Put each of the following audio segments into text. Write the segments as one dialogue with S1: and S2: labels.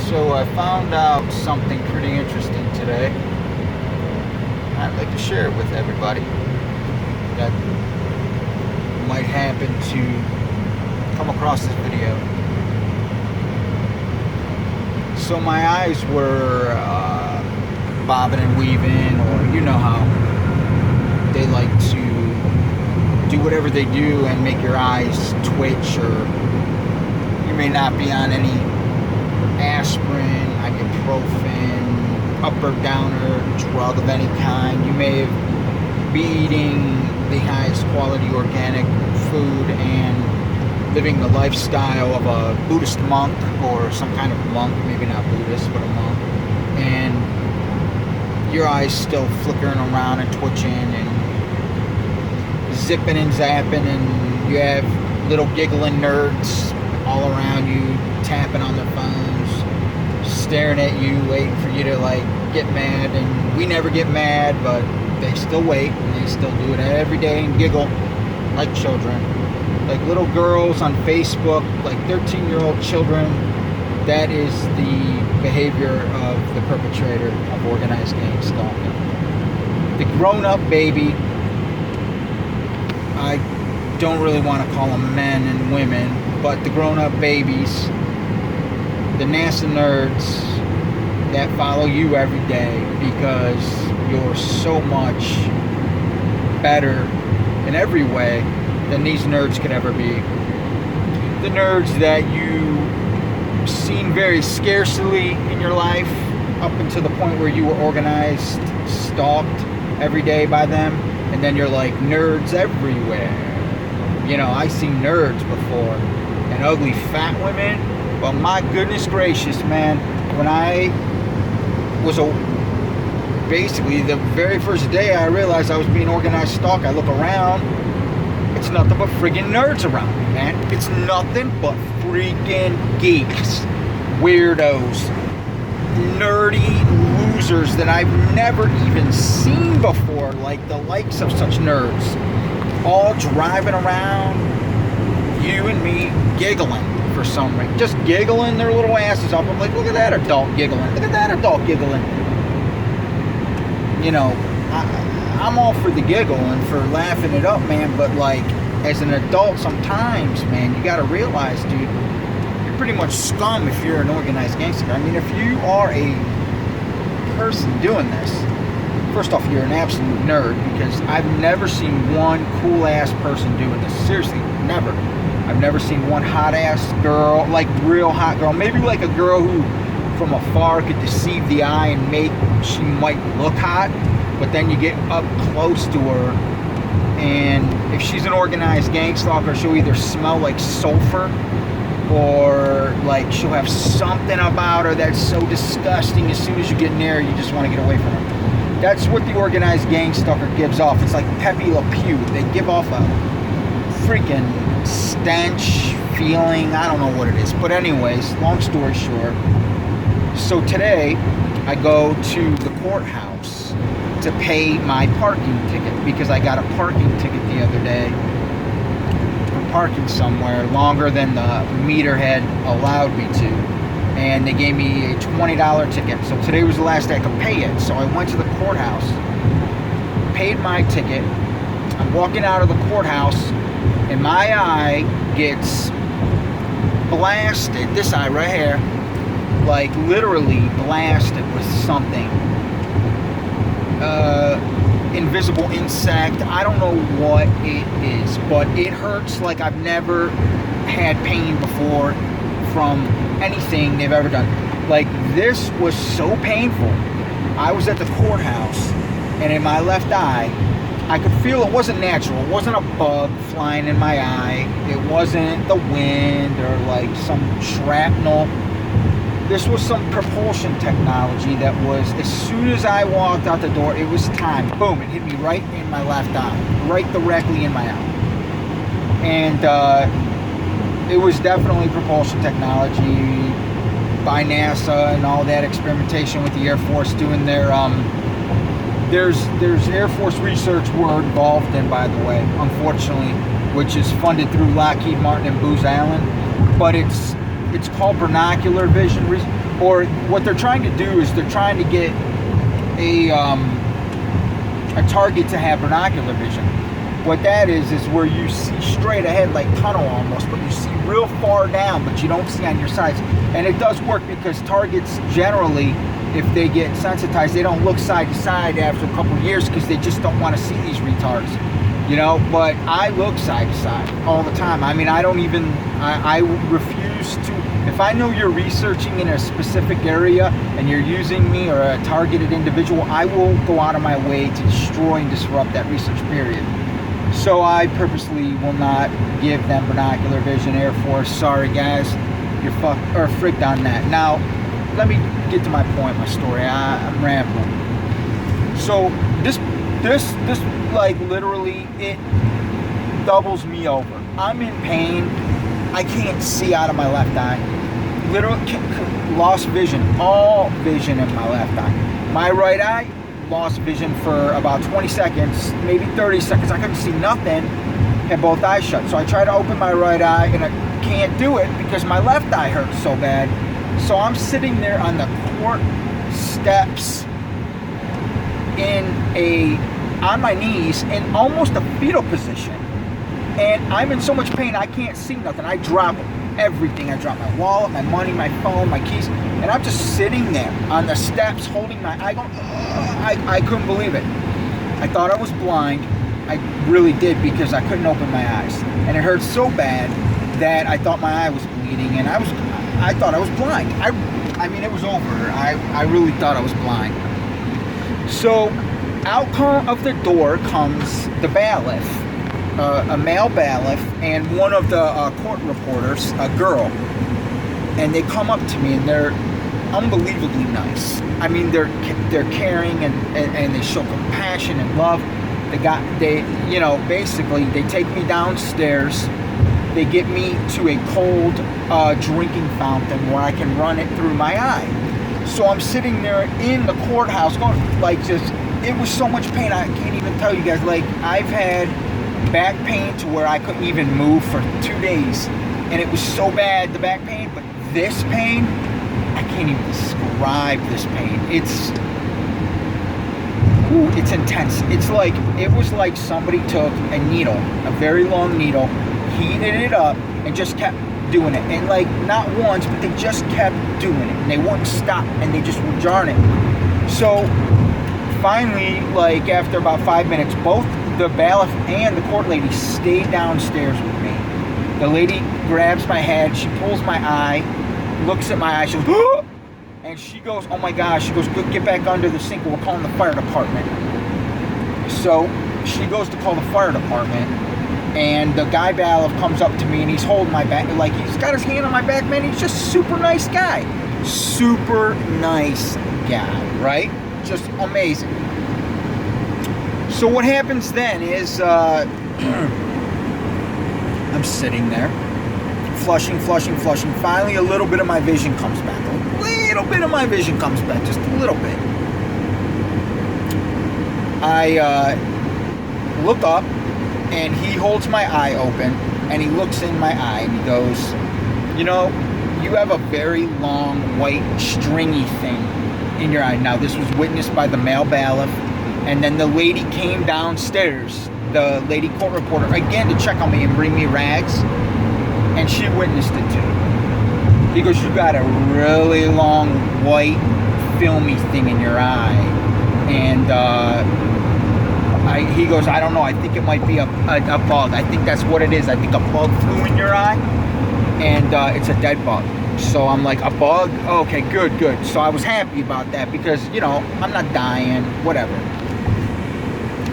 S1: So I found out something pretty interesting today. I'd like to share it with everybody that might happen to come across this video. So my eyes were bobbing and weaving, or you know how they like to do whatever they do and make your eyes twitch, or you may not be on any aspirin, ibuprofen, up or downer drug of any kind. You may be eating the highest quality organic food and living the lifestyle of a Buddhist monk or some kind of monk, maybe not Buddhist, but a monk, and your eyes still flickering around and twitching and zipping and zapping, and you have little giggling nerds all around you tapping on their phones, staring at you, waiting for you to like get mad. And we never get mad, but they still wait, and they still do it every day and giggle like children, like little girls on Facebook, like 13-year-old children. That is the behavior of the perpetrator of organized gang stalking. The grown-up baby, I don't really want to call them men and women, but the grown-up babies, the NASA nerds that follow you every day because you're so much better in every way than these nerds could ever be. The nerds that you seen very scarcely in your life, up until the point where you were organized, stalked every day by them, and then you're like, nerds everywhere. You know, I seen nerds before, and ugly fat women, but my goodness gracious, man, when I was basically the very first day I realized I was being organized stalked, I look around, it's nothing but friggin' nerds around me, man. It's nothing but freaking geeks, weirdos, nerdy losers that I've never even seen before, like the likes of such nerds, all driving around, you and me, giggling for some reason, just giggling their little asses off. I'm like, look at that adult giggling, look at that adult giggling. You know, I'm all for the giggle and for laughing it up, man, but like, as an adult sometimes, man, you gotta realize, dude, you're pretty much scum if you're an organized gangster. I mean, if you are a person doing this, first off, you're an absolute nerd, because I've never seen one cool-ass person doing this. Seriously, never. I've never seen one hot-ass girl, like real hot girl, maybe like a girl who from afar could deceive the eye and make she might look hot, but then you get up close to her, and if she's an organized gang stalker, she'll either smell like sulfur, or like she'll have something about her that's so disgusting, as soon as you get near her, you just want to get away from her. That's what the organized gang stalker gives off. It's like Pepe Le Pew. They give off a freaking stench feeling. I don't know what it is, but anyways, long story short, so today I go to the courthouse to pay my parking ticket, because I got a parking ticket the other day for parking somewhere longer than the meter had allowed me to, and they gave me a $20 ticket. So today was the last day I could pay it, so I went to the courthouse, paid my ticket. I'm walking out of the courthouse, and my eye gets blasted, this eye right here, like literally blasted with something, invisible insect. I don't know what it is, but it hurts like I've never had pain before from anything they've ever done. Like, this was so painful. I was at the courthouse, and in my left eye, I could feel it wasn't natural. It wasn't a bug flying in my eye. It wasn't the wind or like some shrapnel. This was some propulsion technology that was, as soon as I walked out the door, it was time. Boom, it hit me right in my left eye. Right directly in my eye. And it was definitely propulsion technology by NASA and all that experimentation with the Air Force doing their, there's Air Force research we're involved in, by the way, unfortunately, which is funded through Lockheed Martin and Booz Allen. But it's called binocular vision. or what they're trying to do is they're trying to get a target to have binocular vision. What that is where you see straight ahead, like tunnel almost, but you see real far down, but you don't see on your sides. And it does work because targets generally, if they get sensitized, they don't look side to side after a couple of years because they just don't want to see these retards, you know. But I look side to side all the time. I mean, I refuse to. If I know you're researching in a specific area and you're using me or a targeted individual, I will go out of my way to destroy and disrupt that research period. So I purposely will not give them binocular vision. Air Force, sorry guys, you're fricked on that. Now, let me get to my point, my story. I'm rambling. So this like literally, it doubles me over. I'm in pain. I can't see out of my left eye. Literally lost vision, all vision in my left eye. My right eye, lost vision for about 20 seconds, maybe 30 seconds. I couldn't see nothing, had both eyes shut. So I tried to open my right eye and I can't do it because my left eye hurts so bad. So I'm sitting there on the court steps on my knees in almost a fetal position. And I'm in so much pain, I can't see nothing. I drop everything. I drop my wallet, my money, my phone, my keys. And I'm just sitting there on the steps holding my eye going, I couldn't believe it. I thought I was blind. I really did because I couldn't open my eyes. And it hurt so bad that I thought my eye was bleeding and I thought I was blind. I mean, it was over. I really thought I was blind. So out of the door comes the bailiff, a male bailiff, and one of the court reporters, a girl. And they come up to me and they're unbelievably nice. I mean, they're caring and they show compassion and love. Basically they take me downstairs. They get me to a cold drinking fountain where I can run it through my eye. So I'm sitting there in the courthouse going it was so much pain. I can't even tell you guys. Like, I've had back pain to where I couldn't even move for 2 days. And it was so bad, the back pain, but this pain, I can't even describe this pain. It's intense. It was like somebody took a needle, a very long needle, heated it up, and just kept doing it. And like, not once, but they just kept doing it. And they wouldn't stop, and they just were jarring it. So finally, like after about 5 minutes, both the bailiff and the court lady stayed downstairs with me. The lady grabs my head, she pulls my eye, looks at my eye, she goes, "Oh!" And she goes, "Oh my gosh," she goes, "Get back under the sink, we're calling the fire department." So she goes to call the fire department, and the guy bailiff comes up to me and he's holding my back, like he's got his hand on my back, man. He's just a super nice guy. Super nice guy, right? Just amazing. So what happens then is I'm sitting there, flushing. Finally, a little bit of my vision comes back. Just a little bit. I look up, and he holds my eye open, and he looks in my eye, and he goes, you have a very long, white, stringy thing in your eye. Now, this was witnessed by the male bailiff, and then the lady came downstairs, the lady court reporter, again to check on me and bring me rags, and she witnessed it too. He goes, "You got a really long, white, filmy thing in your eye," and he goes, "I don't know, I think it might be a bug. I think that's what it is. I think a bug flew in your eye, and it's a dead bug." So I'm like, "A bug? Okay, good." So I was happy about that because, I'm not dying, whatever.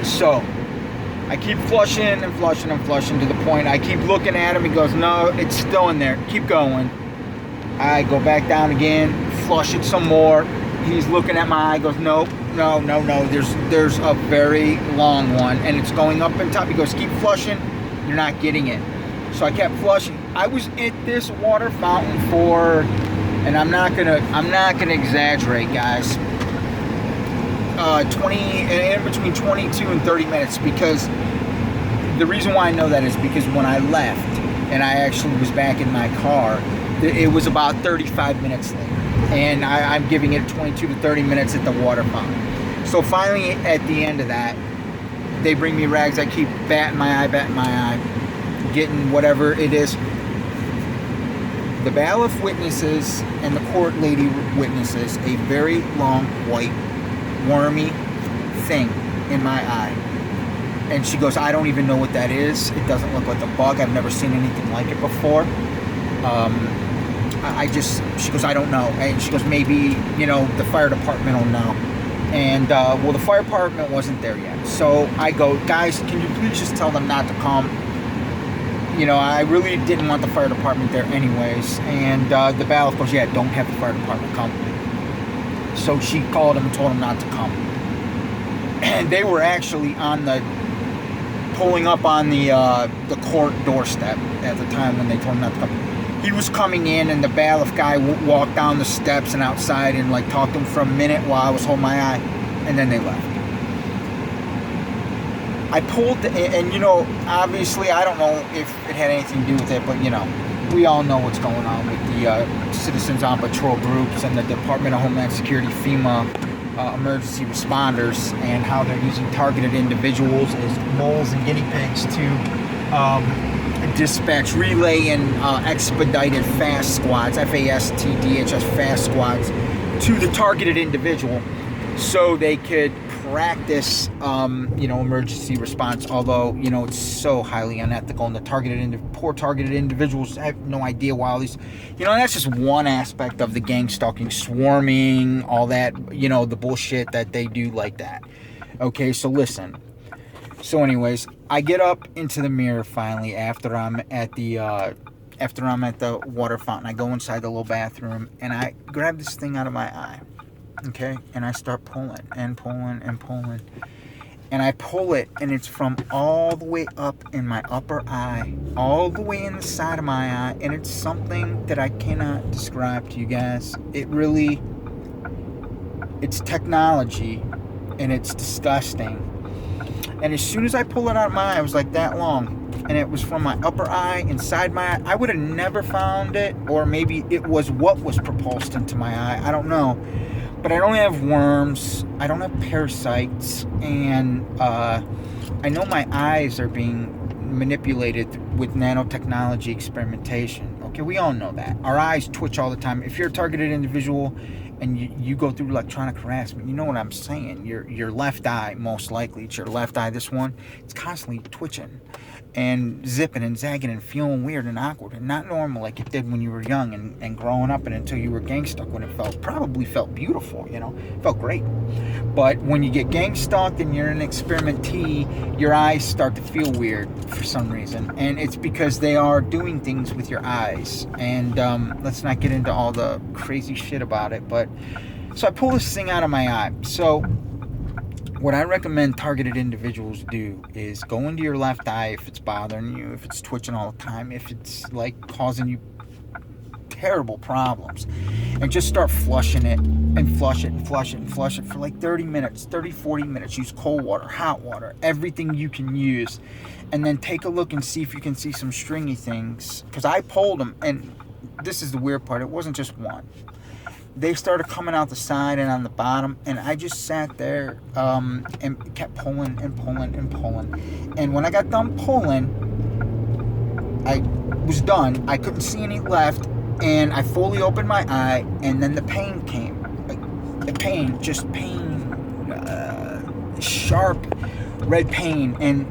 S1: So I keep flushing to the point I keep looking at him. He goes, "No, it's still in there. Keep going." I go back down again, flush it some more. He's looking at my eye, goes, "No. There's a very long one, and it's going up and top." He goes, "Keep flushing. You're not getting it." So I kept flushing. I was at this water fountain for, and I'm not gonna exaggerate, guys, in between 22 and 30 minutes, because the reason why I know that is because when I left and I actually was back in my car, it was about 35 minutes later. And I'm giving it 22 to 30 minutes at the water fountain. So finally, at the end of that, they bring me rags. I keep batting my eye, getting whatever it is. The bailiff witnesses and the court lady witnesses a very long, white, wormy thing in my eye. And she goes, I don't even know what that is. It doesn't look like a bug. I've never seen anything like it before. She goes, I don't know. And she goes, maybe, the fire department will know. And, well, the fire department wasn't there yet. So I go, guys, can you please just tell them not to come? I really didn't want the fire department there anyways. And the bailiff goes, yeah, don't have the fire department come. So she called him and told him not to come. And they were actually pulling up on the court doorstep at the time when they told him not to come. He was coming in, and the bailiff guy walked down the steps and outside and talked to him for a minute while I was holding my eye, and then they left. I pulled, and obviously I don't know if it had anything to do with it, but we all know what's going on with the Citizens on Patrol groups and the Department of Homeland Security, FEMA, emergency responders, and how they're using targeted individuals as moles and guinea pigs to dispatch relay and expedited fast squads, FASTDHS fast squads, to the targeted individual so they could practice emergency response, although it's so highly unethical, and the poor targeted individuals have no idea why all these that's just one aspect of the gang stalking, swarming, all that, the bullshit that they do like that. Okay, so listen. So anyways, I get up into the mirror finally after I'm at the water fountain. I go inside the little bathroom and I grab this thing out of my eye. Okay, and I start pulling and pulling and pulling. And I pull it, and it's from all the way up in my upper eye, all the way in the side of my eye, and it's something that I cannot describe to you guys. It's technology, and it's disgusting. And as soon as I pull it out of my eye, it was like that long. And it was from my upper eye, inside my eye. I would have never found it, or maybe it was what was propulsed into my eye. I don't know. But I don't have worms. I don't have parasites. And I know my eyes are being manipulated with nanotechnology experimentation. Okay, we all know that. Our eyes twitch all the time. If you're a targeted individual and you go through electronic harassment, you know what I'm saying. Your left eye, most likely, it's your left eye, this one, it's constantly twitching and zipping and zagging and feeling weird and awkward and not normal like it did when you were young and growing up and until you were gang stalked, when it probably felt beautiful, felt great. But when you get gang stalked and you're an experimentee, your eyes start to feel weird for some reason, and it's because they are doing things with your eyes. And let's not get into all the crazy shit about it, but so I pull this thing out of my eye. So what I recommend targeted individuals do is go into your left eye if it's bothering you, if it's twitching all the time, if it's causing you terrible problems, and just start flushing it and flush it and flush it and flush it for 30 minutes, 40 minutes. Use cold water, hot water, everything you can use, and then take a look and see if you can see some stringy things, because I pulled them, and this is the weird part, it wasn't just one. They started coming out the side and on the bottom, and I just sat there and kept pulling and pulling and pulling. And when I got done pulling, I was done. I couldn't see any left, and I fully opened my eye, and then the pain came. Pain, sharp red pain, and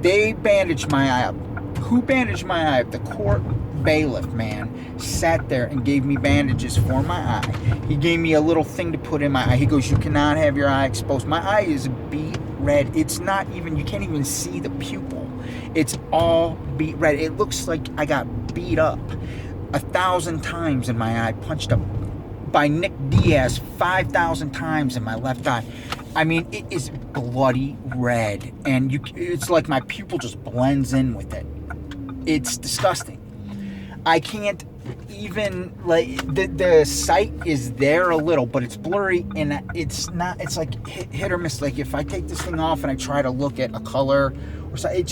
S1: they bandaged my eye up. Who bandaged my eye up? The court bailiff man sat there and gave me bandages for my eye. He gave me a little thing to put in my eye. He goes, you cannot have your eye exposed. My eye is beet red. It's not even, you can't even see the pupil. It's all beet red. It looks like I got beat up 1,000 times in my eye, punched up by Nick Diaz 5,000 times in my left eye. I mean, it is bloody red, and it's like my pupil just blends in with it. It's disgusting. I can't even, the sight is there a little, but it's blurry, and it's not, it's like hit or miss. Like if I take this thing off and I try to look at a color or something,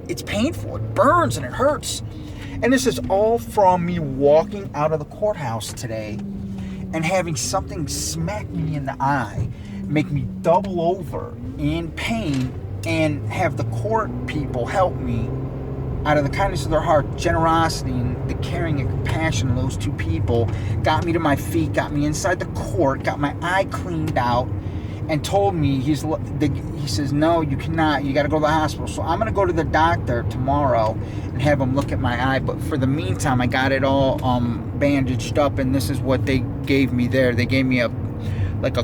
S1: it's painful. It burns and it hurts. And this is all from me walking out of the courthouse today and having something smack me in the eye, make me double over in pain, and have the court people help me out of the kindness of their heart, generosity, and the caring and compassion of those two people, got me to my feet, got me inside the court, got my eye cleaned out, and told me, he says, no, you cannot, you got to go to the hospital. So I'm going to go to the doctor tomorrow and have him look at my eye. But for the meantime, I got it all bandaged up, and this is what they gave me there. They gave me a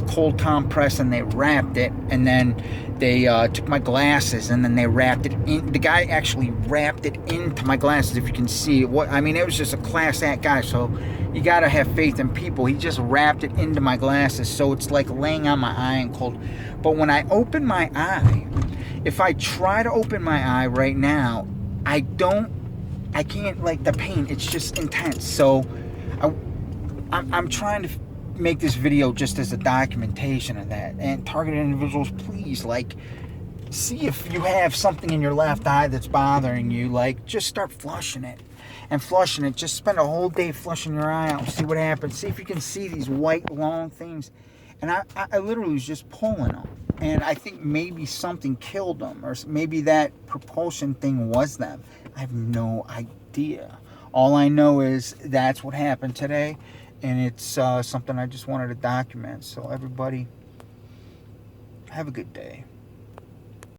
S1: cold compress, and they wrapped it, and then they took my glasses, and then they wrapped it in. The guy actually wrapped it into my glasses, if you can see it. It was just a class act guy, so you gotta have faith in people. He just wrapped it into my glasses, so it's like laying on my eye and cold. But when I open my eye, if I try to open my eye right now, I can't, like, the pain, it's just intense. So I'm trying to make this video just as a documentation of that. And targeted individuals, please, like, see if you have something in your left eye that's bothering you. Like, just start flushing it and flushing it. Just spend a whole day flushing your eye out and see what happens. See if you can see these white long things. And I literally was just pulling them, and I think maybe something killed them, or maybe that propulsion thing was them. I have no idea. All I know is that's what happened today, and it's something I just wanted to document. So everybody, have a good day.